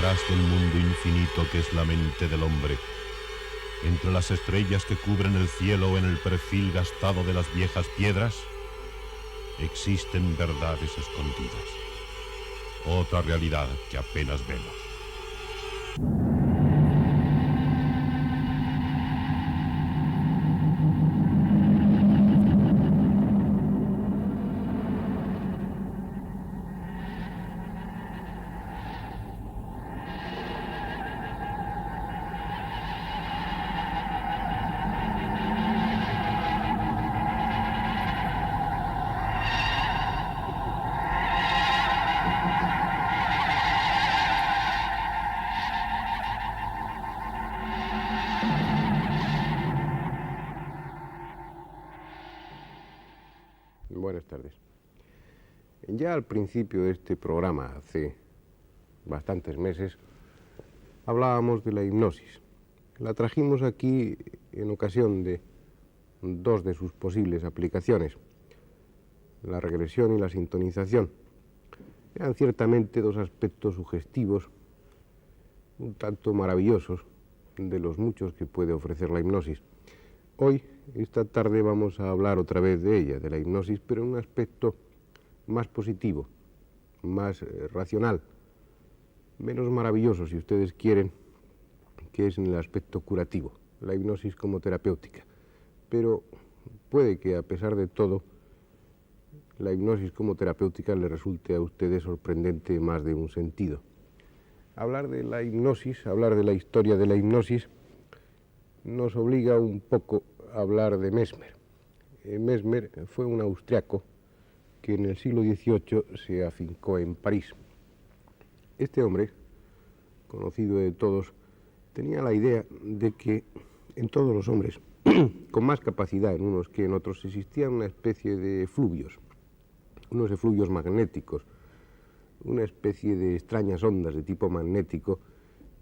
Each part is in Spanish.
detrás del mundo infinito que es la mente del hombre, entre las estrellas que cubren el cielo o en el perfil gastado de las viejas piedras, existen verdades escondidas, otra realidad que apenas vemos. Buenas tardes. Ya al principio de este programa, hace bastantes meses, hablábamos de la hipnosis. La trajimos aquí en ocasión de dos de sus posibles aplicaciones, la regresión y la sintonización. Eran ciertamente dos aspectos sugestivos, un tanto maravillosos, de los muchos que puede ofrecer la hipnosis. Hoy, esta tarde, vamos a hablar otra vez de ella, de la hipnosis, pero en un aspecto más positivo, más racional, menos maravilloso, si ustedes quieren, que es en el aspecto curativo, la hipnosis como terapéutica. Pero puede que, a pesar de todo, la hipnosis como terapéutica le resulte a ustedes sorprendente en más de un sentido. Hablar de la hipnosis, hablar de la historia de la hipnosis, nos obliga un poco a hablar de Mesmer. Mesmer fue un austriaco que en el siglo XVIII se afincó en París. Este hombre, conocido de todos, tenía la idea de que en todos los hombres, con más capacidad en unos que en otros, existía una especie de efluvios, unos efluvios magnéticos, una especie de extrañas ondas de tipo magnético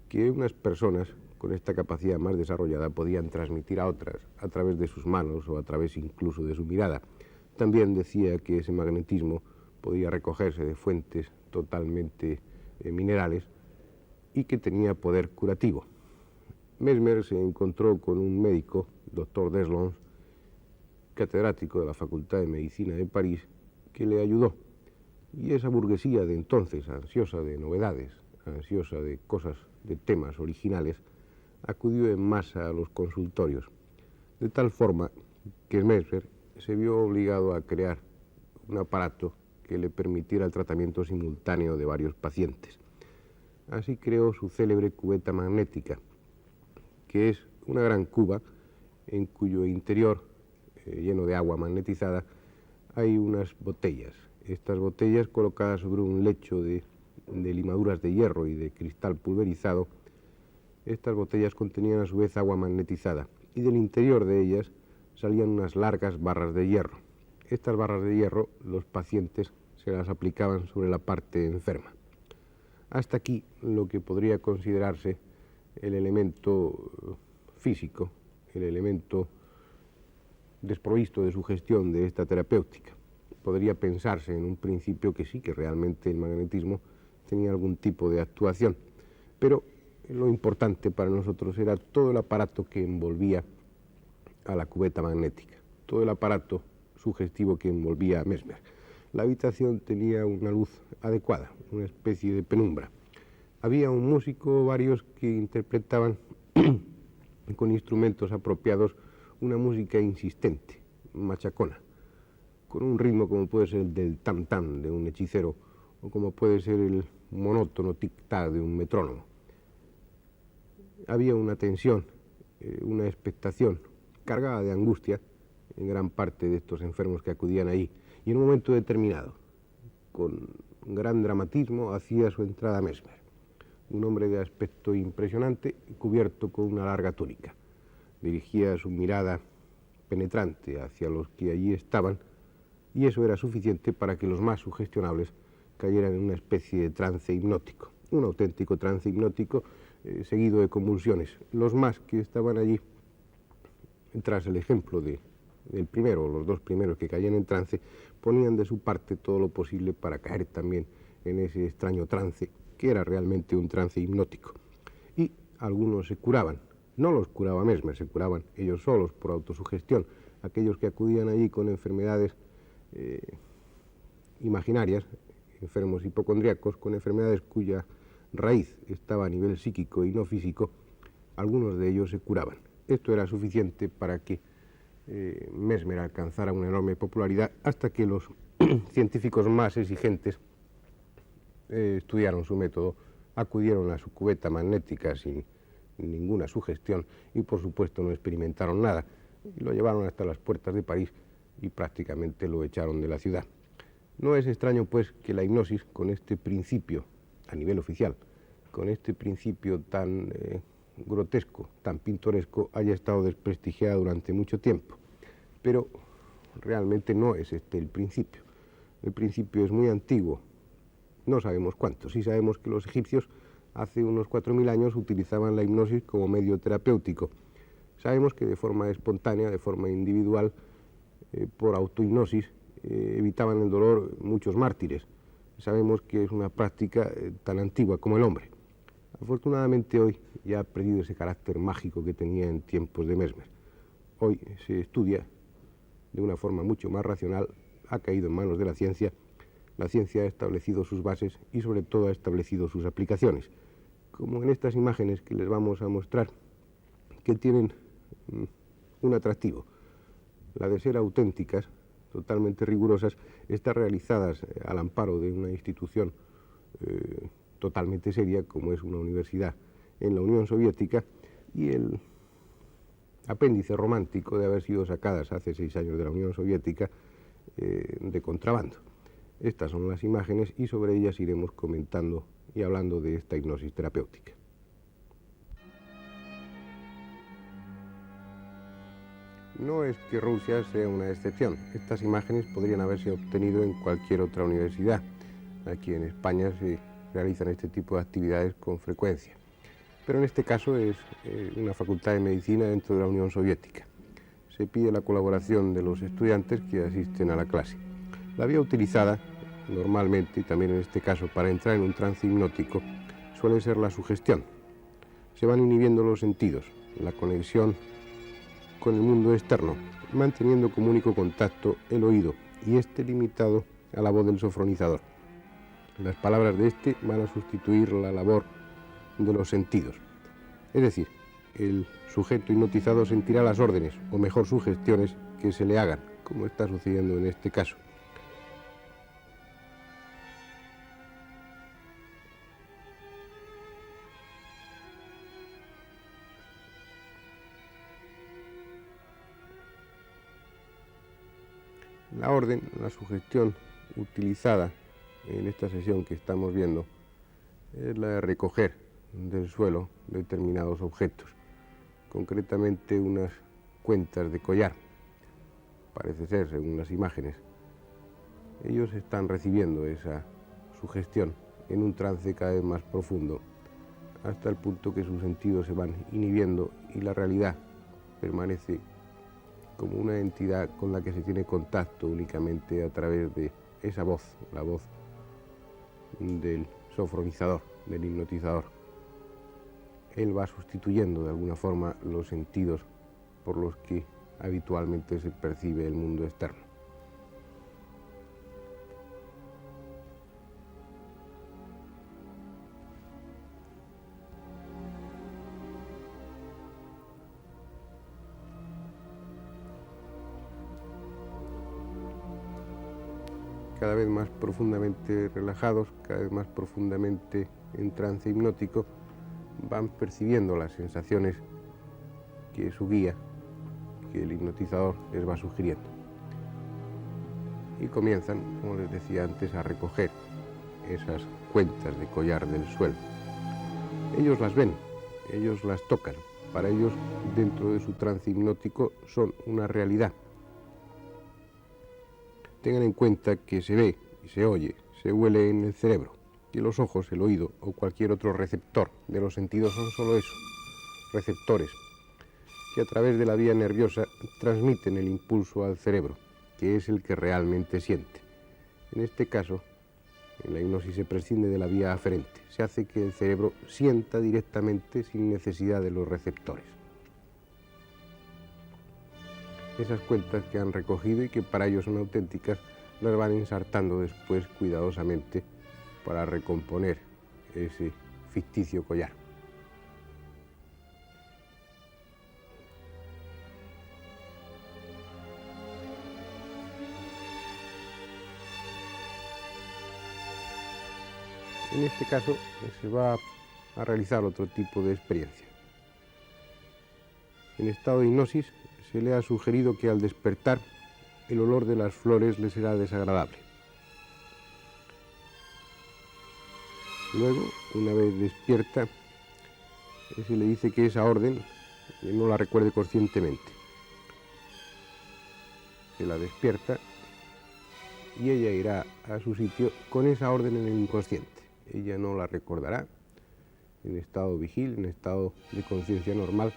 que unas personas con esta capacidad más desarrollada podían transmitir a otras a través de sus manos o a través incluso de su mirada. También decía que ese magnetismo podía recogerse de fuentes totalmente minerales y que tenía poder curativo. Mesmer se encontró con un médico, doctor Deslons, catedrático de la Facultad de Medicina de París, que le ayudó. Y esa burguesía de entonces, ansiosa de novedades, ansiosa de cosas, de temas originales, acudió en masa a los consultorios, de tal forma que Mesmer se vio obligado a crear un aparato que le permitiera el tratamiento simultáneo de varios pacientes. Así creó su célebre cubeta magnética, que es una gran cuba en cuyo interior, lleno de agua magnetizada, hay unas botellas. Estas botellas, colocadas sobre un lecho de limaduras de hierro y de cristal pulverizado, estas botellas contenían a su vez agua magnetizada y del interior de ellas salían unas largas barras de hierro. Estas barras de hierro los pacientes se las aplicaban sobre la parte enferma. Hasta aquí lo que podría considerarse el elemento físico, el elemento desprovisto de sugestión de esta terapéutica. Podría pensarse en un principio que sí, que realmente el magnetismo tenía algún tipo de actuación, pero lo importante para nosotros era todo el aparato que envolvía a la cubeta magnética, todo el aparato sugestivo que envolvía a Mesmer. La habitación tenía una luz adecuada, una especie de penumbra. Había un músico, varios que interpretaban con instrumentos apropiados una música insistente, machacona, con un ritmo como puede ser el del tam-tam de un hechicero o como puede ser el monótono tic-tac de un metrónomo. Había una tensión, una expectación cargada de angustia en gran parte de estos enfermos que acudían ahí, y en un momento determinado, con gran dramatismo, hacía su entrada Mesmer, un hombre de aspecto impresionante, cubierto con una larga túnica. Dirigía su mirada penetrante hacia los que allí estaban, y eso era suficiente para que los más sugestionables cayeran en una especie de trance hipnótico, un auténtico trance hipnótico seguido de convulsiones. Los más que estaban allí, tras el ejemplo del primero, los dos primeros que caían en trance, ponían de su parte todo lo posible para caer también en ese extraño trance que era realmente un trance hipnótico. Y algunos se curaban. No los curaba Mesmer, se curaban ellos solos por autosugestión. Aquellos que acudían allí con enfermedades imaginarias, enfermos hipocondríacos, con enfermedades cuya raíz estaba a nivel psíquico y no físico, algunos de ellos se curaban. Esto era suficiente para que Mesmer alcanzara una enorme popularidad hasta que los científicos más exigentes estudiaron su método, acudieron a su cubeta magnética sin ninguna sugestión y por supuesto no experimentaron nada. Y lo llevaron hasta las puertas de París y prácticamente lo echaron de la ciudad. No es extraño pues que la hipnosis, con este principio a nivel oficial, con este principio tan grotesco, tan pintoresco, haya estado desprestigiada durante mucho tiempo. Pero realmente no es este el principio. El principio es muy antiguo, no sabemos cuánto. Sí sabemos que los egipcios hace unos 4000 años utilizaban la hipnosis como medio terapéutico. Sabemos que de forma espontánea, de forma individual, por autohipnosis, evitaban el dolor muchos mártires. Sabemos que es una práctica tan antigua como el hombre. Afortunadamente hoy ya ha perdido ese carácter mágico que tenía en tiempos de Mesmer. Hoy se estudia de una forma mucho más racional, ha caído en manos de la ciencia ha establecido sus bases y sobre todo ha establecido sus aplicaciones, como en estas imágenes que les vamos a mostrar, que tienen un atractivo. La de ser auténticas, totalmente rigurosas, están realizadas al amparo de una institución totalmente seria, como es una universidad en la Unión Soviética, y el apéndice romántico de haber sido sacadas hace 6 años de la Unión Soviética de contrabando. Estas son las imágenes y sobre ellas iremos comentando y hablando de esta hipnosis terapéutica. No es que Rusia sea una excepción. Estas imágenes podrían haberse obtenido en cualquier otra universidad. Aquí en España se realizan este tipo de actividades con frecuencia. Pero en este caso es una facultad de medicina dentro de la Unión Soviética. Se pide la colaboración de los estudiantes que asisten a la clase. La vía utilizada normalmente, y también en este caso, para entrar en un trance hipnótico, suele ser la sugestión. Se van inhibiendo los sentidos, la conexión con el mundo externo, manteniendo como único contacto el oído, y este limitado a la voz del sofronizador. Las palabras de este van a sustituir la labor de los sentidos. Es decir, el sujeto hipnotizado sentirá las órdenes, o mejor sugestiones, que se le hagan, como está sucediendo en este caso. La orden, la sugestión utilizada en esta sesión que estamos viendo es la de recoger del suelo determinados objetos, concretamente unas cuentas de collar, parece ser, según las imágenes. Ellos están recibiendo esa sugestión en un trance cada vez más profundo, hasta el punto que sus sentidos se van inhibiendo y la realidad permanece como una entidad con la que se tiene contacto únicamente a través de esa voz, la voz del sofronizador, del hipnotizador. Él va sustituyendo de alguna forma los sentidos por los que habitualmente se percibe el mundo externo. Cada vez más profundamente relajados, cada vez más profundamente en trance hipnótico, van percibiendo las sensaciones que su guía, que el hipnotizador les va sugiriendo. Y comienzan, como les decía antes, a recoger esas cuentas de collar del suelo. Ellos las ven, ellos las tocan. Para ellos, dentro de su trance hipnótico, son una realidad. Tengan en cuenta que se ve y se oye, se huele en el cerebro, que los ojos, el oído o cualquier otro receptor de los sentidos son solo eso, receptores, que a través de la vía nerviosa transmiten el impulso al cerebro, que es el que realmente siente. En este caso, En la hipnosis se prescinde de la vía aferente, se hace que el cerebro sienta directamente sin necesidad de los receptores. Esas cuentas que han recogido y que para ellos son auténticas, las van ensartando después cuidadosamente para recomponer ese ficticio collar. En este caso se va a realizar otro tipo de experiencia. En estado de hipnosis se le ha sugerido que al despertar el olor de las flores le será desagradable. Luego, una vez despierta, se le dice que esa orden no la recuerde conscientemente. Se la despierta y ella irá a su sitio con esa orden en el inconsciente. Ella no la recordará en estado vigil, en estado de conciencia normal,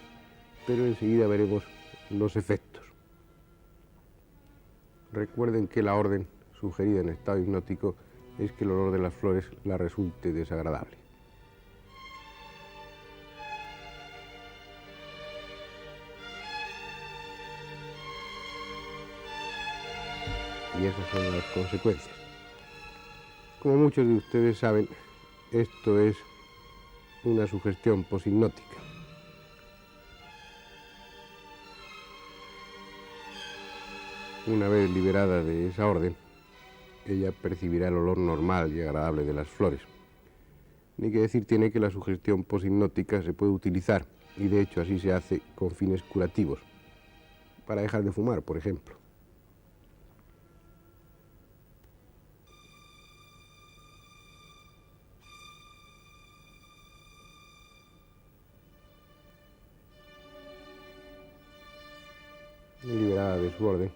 pero enseguida veremos los efectos. Recuerden que la orden sugerida en estado hipnótico es que el olor de las flores la resulte desagradable. Y esas son las consecuencias. Como muchos de ustedes saben, esto es una sugestión poshipnótica. Una vez liberada de esa orden, ella percibirá el olor normal y agradable de las flores. Ni que decir tiene que la sugestión poshipnótica se puede utilizar, y de hecho así se hace con fines curativos, para dejar de fumar, por ejemplo. Liberada de su orden,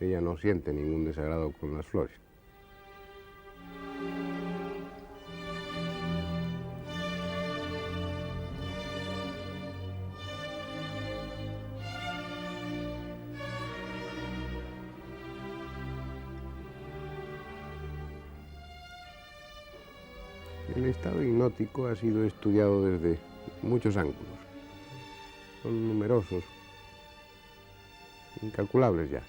ella no siente ningún desagrado con las flores. El estado hipnótico ha sido estudiado desde muchos ángulos. Son numerosos, incalculables ya,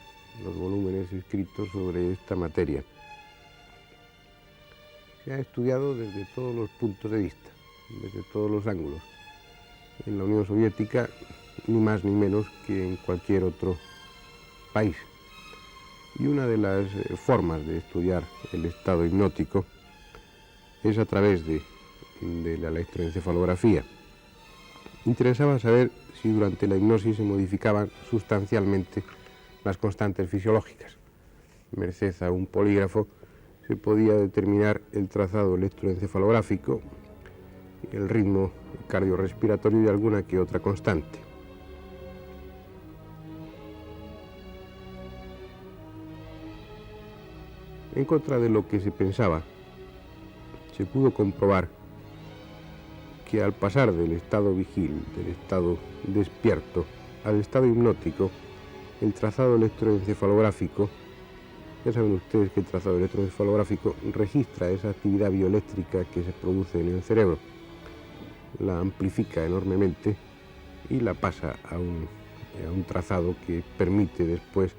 los volúmenes escritos sobre esta materia. Se ha estudiado desde todos los puntos de vista, desde todos los ángulos. En la Unión Soviética, ni más ni menos que en cualquier otro país. Y una de las formas de estudiar el estado hipnótico es a través de la electroencefalografía. Interesaba saber si durante la hipnosis se modificaban sustancialmente las constantes fisiológicas. Merced a un polígrafo se podía determinar el trazado electroencefalográfico, el ritmo cardiorrespiratorio y alguna que otra constante. En contra de lo que se pensaba, se pudo comprobar que al pasar del estado vigil, del estado despierto, al estado hipnótico, el trazado electroencefalográfico, ya saben ustedes que el trazado electroencefalográfico registra esa actividad bioeléctrica que se produce en el cerebro, la amplifica enormemente y la pasa a un trazado que permite después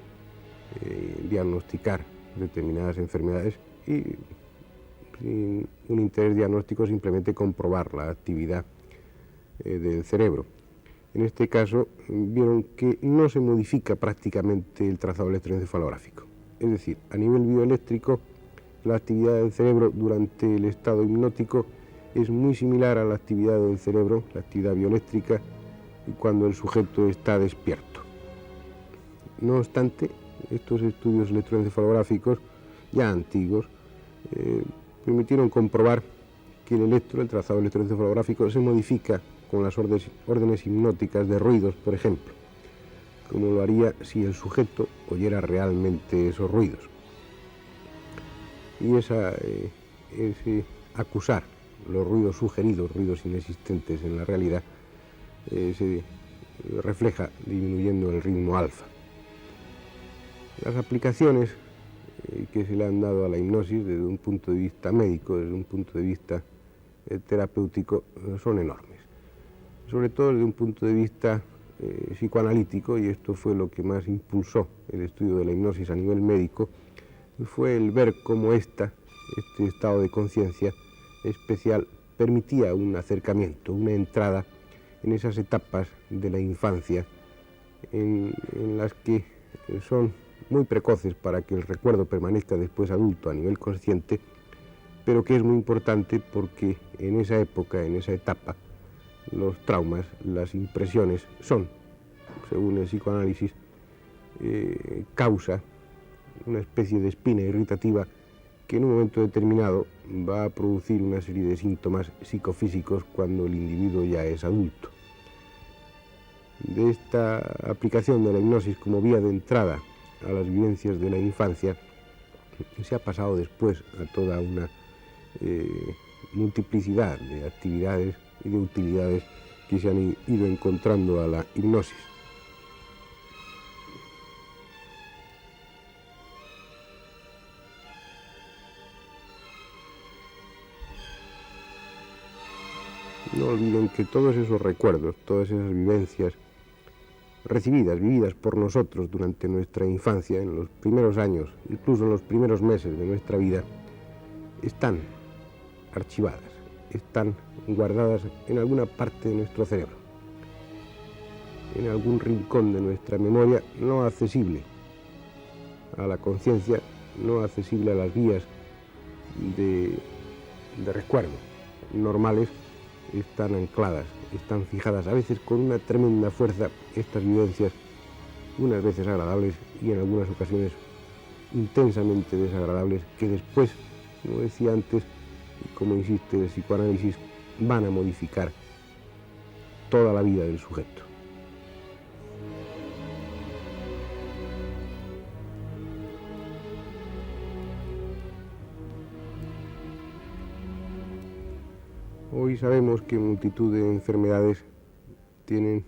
diagnosticar determinadas enfermedades y sin un interés diagnóstico simplemente comprobar la actividad del cerebro. En este caso vieron que no se modifica prácticamente el trazado electroencefalográfico. Es decir, a nivel bioeléctrico, la actividad del cerebro durante el estado hipnótico es muy similar a la actividad del cerebro, la actividad bioeléctrica, cuando el sujeto está despierto. No obstante, estos estudios electroencefalográficos, ya antiguos, permitieron comprobar que el trazado electroencefalográfico se modifica con las órdenes hipnóticas de ruidos, por ejemplo, como lo haría si el sujeto oyera realmente esos ruidos. Y ese acusar los ruidos sugeridos, ruidos inexistentes en la realidad, se refleja disminuyendo el ritmo alfa. Las aplicaciones que se le han dado a la hipnosis desde un punto de vista médico, desde un punto de vista terapéutico, son enormes. Sobre todo desde un punto de vista psicoanalítico, y esto fue lo que más impulsó el estudio de la hipnosis a nivel médico, fue el ver cómo este estado de conciencia especial permitía un acercamiento, una entrada en esas etapas de la infancia en las que son muy precoces para que el recuerdo permanezca después adulto a nivel consciente, pero que es muy importante porque en esa época, en esa etapa, los traumas, las impresiones son, según el psicoanálisis, causa una especie de espina irritativa que en un momento determinado va a producir una serie de síntomas psicofísicos cuando el individuo ya es adulto. De esta aplicación de la hipnosis como vía de entrada a las vivencias de la infancia se ha pasado después a toda una multiplicidad de actividades y de utilidades que se han ido encontrando a la hipnosis. No olviden que todos esos recuerdos, todas esas vivencias recibidas, vividas por nosotros durante nuestra infancia, en los primeros años, incluso en los primeros meses de nuestra vida, están archivadas, están guardadas en alguna parte de nuestro cerebro, en algún rincón de nuestra memoria no accesible a la conciencia, no accesible a las vías de recuerdo normales. Están ancladas, están fijadas, a veces con una tremenda fuerza, estas vivencias, unas veces agradables y en algunas ocasiones intensamente desagradables, que después, como decía antes, y como insiste el psicoanálisis, van a modificar toda la vida del sujeto. Hoy sabemos que multitud de enfermedades tienen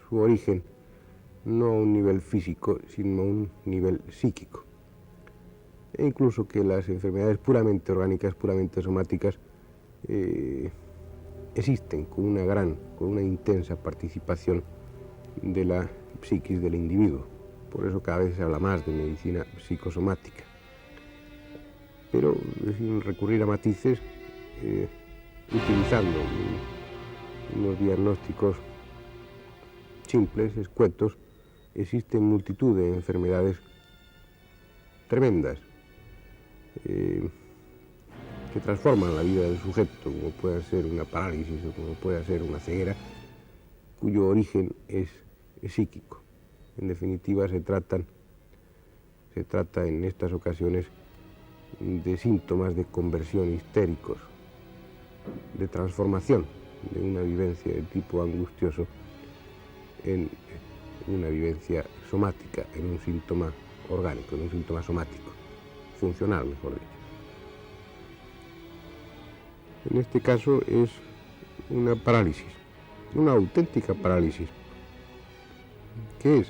su origen no a un nivel físico, sino a un nivel psíquico. E incluso que las enfermedades puramente orgánicas, puramente somáticas, existen con una intensa participación de la psiquis del individuo. Por eso cada vez se habla más de medicina psicosomática. Pero sin recurrir a matices, utilizando unos diagnósticos simples, escuetos, existen multitud de enfermedades tremendas que transforman la vida del sujeto, como puede ser una parálisis o como puede ser una ceguera, cuyo origen es psíquico. En definitiva, se trata en estas ocasiones de síntomas de conversión histéricos, de transformación de una vivencia de tipo angustioso en una vivencia somática, en un síntoma orgánico, en un síntoma somático, funcional, mejor dicho. En este caso es una parálisis, una auténtica parálisis, que es,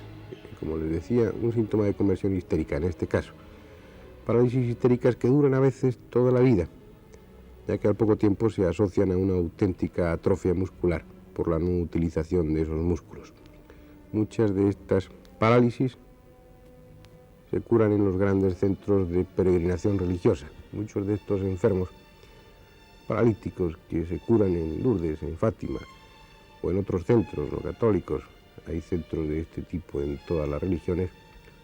como les decía, un síntoma de conversión histérica en este caso. Parálisis histéricas que duran a veces toda la vida, ya que al poco tiempo se asocian a una auténtica atrofia muscular por la no utilización de esos músculos. Muchas de estas parálisis se curan en los grandes centros de peregrinación religiosa. Muchos de estos enfermos paralíticos que se curan en Lourdes, en Fátima o en otros centros no católicos, hay centros de este tipo en todas las religiones,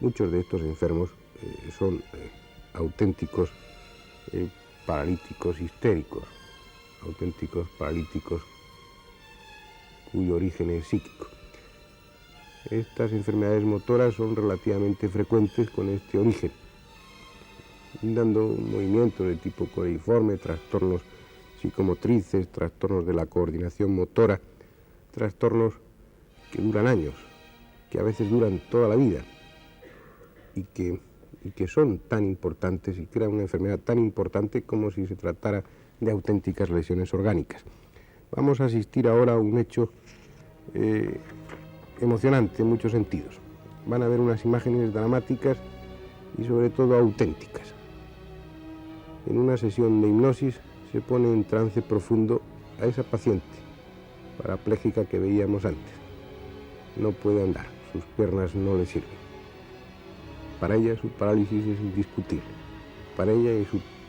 muchos de estos enfermos son auténticos paralíticos histéricos, auténticos paralíticos cuyo origen es psíquico. Estas enfermedades motoras son relativamente frecuentes con este origen, dando un movimiento de tipo cuneiforme, trastornos psicomotrices, trastornos de la coordinación motora, trastornos que duran años, que a veces duran toda la vida y que son tan importantes y crean una enfermedad tan importante como si se tratara de auténticas lesiones orgánicas. Vamos a asistir ahora a un hecho emocionante en muchos sentidos. Van a ver unas imágenes dramáticas y sobre todo auténticas. En una sesión de hipnosis se pone en trance profundo a esa paciente parapléjica que veíamos antes. No puede andar, sus piernas no le sirven. Para ella su parálisis es indiscutible, para ella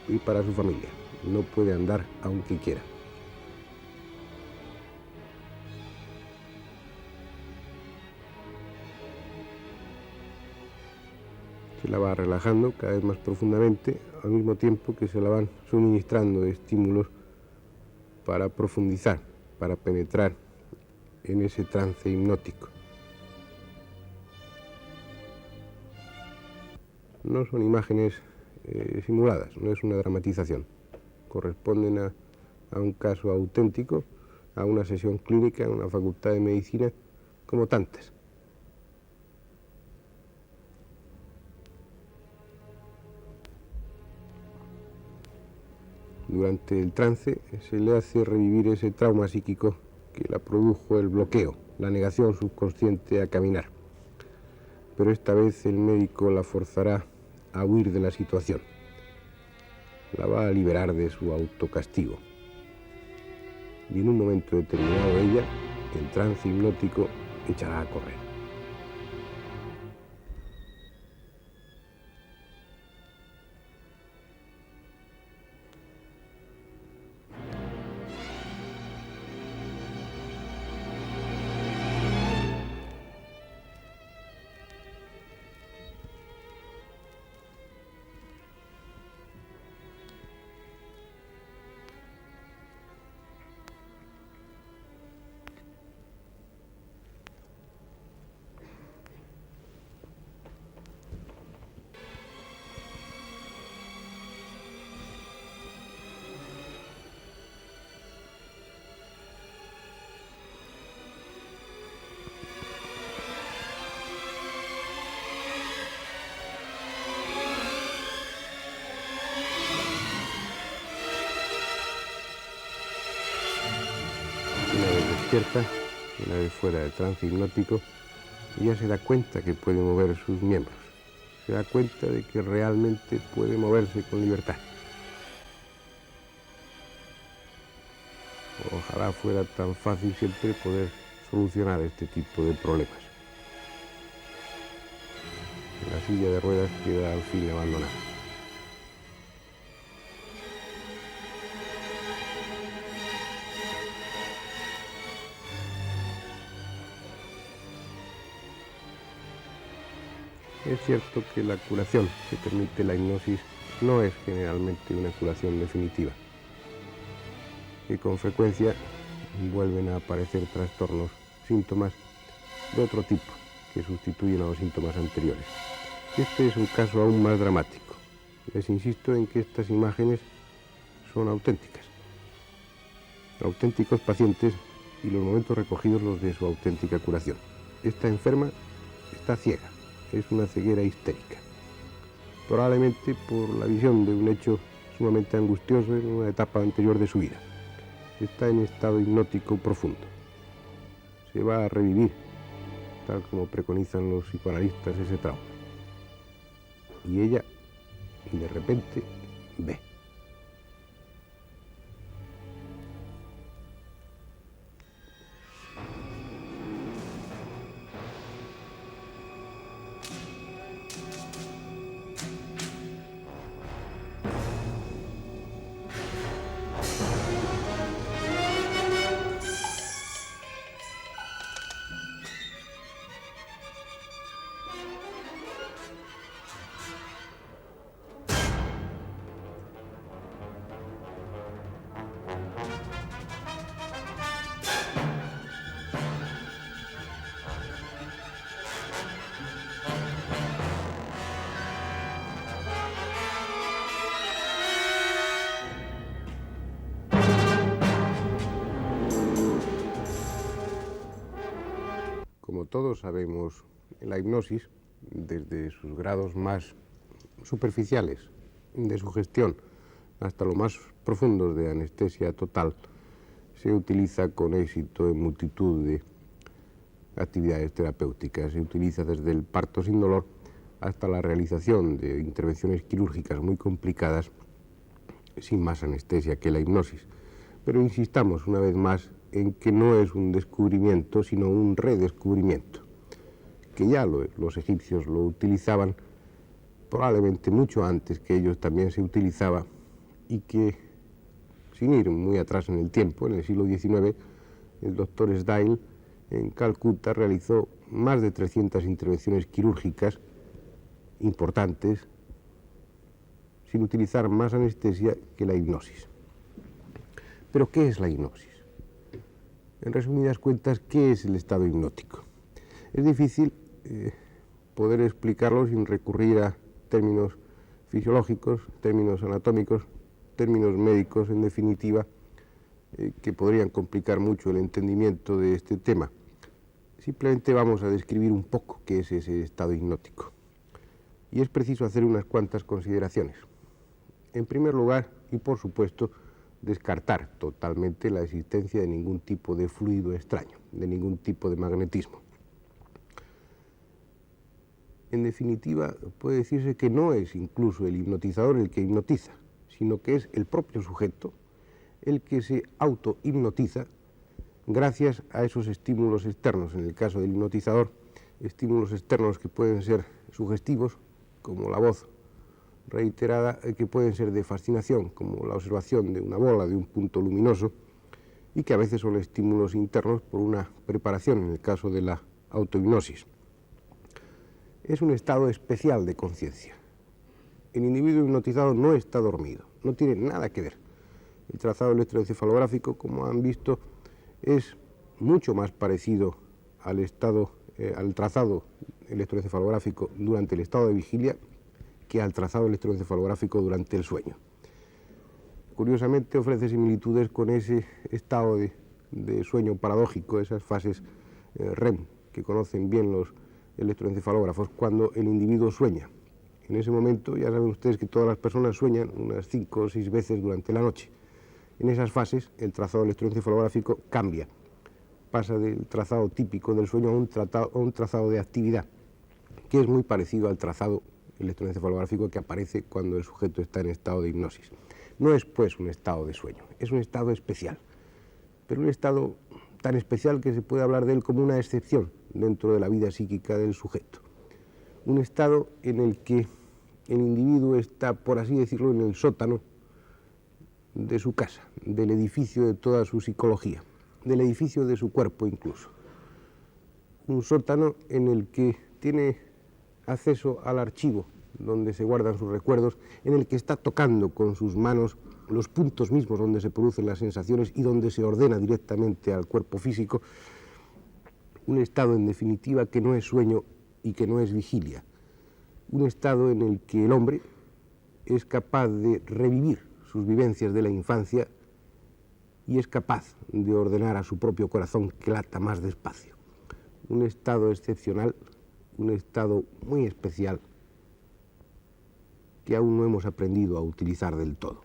y para su familia. No puede andar aunque quiera. Se la va relajando cada vez más profundamente, al mismo tiempo que se la van suministrando estímulos para profundizar, para penetrar en ese trance hipnótico. No son imágenes simuladas, no es una dramatización. Corresponden a un caso auténtico, a una sesión clínica en una facultad de medicina, como tantas. Durante el trance se le hace revivir ese trauma psíquico que la produjo el bloqueo, la negación subconsciente a caminar. Pero esta vez el médico la forzará a huir de la situación. La va a liberar de su autocastigo. Y en un momento determinado ella, en trance hipnótico, echará a correr. Despierta, una vez fuera del trance hipnótico, ella se da cuenta que puede mover sus miembros, se da cuenta de que realmente puede moverse con libertad. Ojalá fuera tan fácil siempre poder solucionar este tipo de problemas. La silla de ruedas queda al fin abandonada. Es cierto que la curación que permite la hipnosis no es generalmente una curación definitiva, y con frecuencia vuelven a aparecer trastornos, síntomas de otro tipo que sustituyen a los síntomas anteriores. Este es un caso aún más dramático. Les insisto en que estas imágenes son auténticas, auténticos pacientes y los momentos recogidos los de su auténtica curación. Esta enferma está ciega. Es una ceguera histérica, probablemente por la visión de un hecho sumamente angustioso en una etapa anterior de su vida. Está en estado hipnótico profundo. Se va a revivir, tal como preconizan los psicoanalistas, ese trauma. Y ella, de repente, ve. Como todos sabemos, la hipnosis, desde sus grados más superficiales de sugestión hasta los más profundos de anestesia total, se utiliza con éxito en multitud de actividades terapéuticas. Se utiliza desde el parto sin dolor hasta la realización de intervenciones quirúrgicas muy complicadas sin más anestesia que la hipnosis. Pero insistamos una vez más en que no es un descubrimiento, sino un redescubrimiento, que ya los egipcios lo utilizaban, probablemente mucho antes que ellos también se utilizaba, y que, sin ir muy atrás en el tiempo, en el siglo XIX, el doctor Sdale en Calcuta realizó más de 300 intervenciones quirúrgicas importantes sin utilizar más anestesia que la hipnosis. ¿Pero qué es la hipnosis? En resumidas cuentas, ¿qué es el estado hipnótico? Es difícil poder explicarlo sin recurrir a términos fisiológicos, términos anatómicos, términos médicos, en definitiva, que podrían complicar mucho el entendimiento de este tema. Simplemente vamos a describir un poco qué es ese estado hipnótico. Y es preciso hacer unas cuantas consideraciones. En primer lugar, y por supuesto, descartar totalmente la existencia de ningún tipo de fluido extraño, de ningún tipo de magnetismo. En definitiva, puede decirse que no es incluso el hipnotizador el que hipnotiza, sino que es el propio sujeto el que se auto-hipnotiza gracias a esos estímulos externos. En el caso del hipnotizador, estímulos externos que pueden ser sugestivos, como la voz reiterada, que pueden ser de fascinación, como la observación de una bola, de un punto luminoso, y que a veces son estímulos internos por una preparación, en el caso de la autohipnosis. Es un estado especial de conciencia. El individuo hipnotizado no está dormido, no tiene nada que ver. El trazado electroencefalográfico, como han visto, es mucho más parecido al trazado electroencefalográfico durante el estado de vigilia que al trazado electroencefalográfico durante el sueño. Curiosamente ofrece similitudes con ese estado de sueño paradójico, esas fases REM que conocen bien los electroencefalógrafos, cuando el individuo sueña. En ese momento, ya saben ustedes que todas las personas sueñan unas 5 o 6 veces durante la noche. En esas fases el trazado electroencefalográfico cambia, pasa del trazado típico del sueño a un trazado de actividad, que es muy parecido al trazado electroencefalográfico que aparece cuando el sujeto está en estado de hipnosis. No es pues un estado de sueño, es un estado especial, pero un estado tan especial que se puede hablar de él como una excepción dentro de la vida psíquica del sujeto. Un estado en el que el individuo está, por así decirlo, en el sótano de su casa, del edificio de toda su psicología, del edificio de su cuerpo incluso. Un sótano en el que tiene acceso al archivo donde se guardan sus recuerdos, en el que está tocando con sus manos los puntos mismos donde se producen las sensaciones y donde se ordena directamente al cuerpo físico. Un estado, en definitiva, que no es sueño y que no es vigilia. Un estado en el que el hombre es capaz de revivir sus vivencias de la infancia y es capaz de ordenar a su propio corazón que lata más despacio. Un estado excepcional, un estado muy especial que aún no hemos aprendido a utilizar del todo.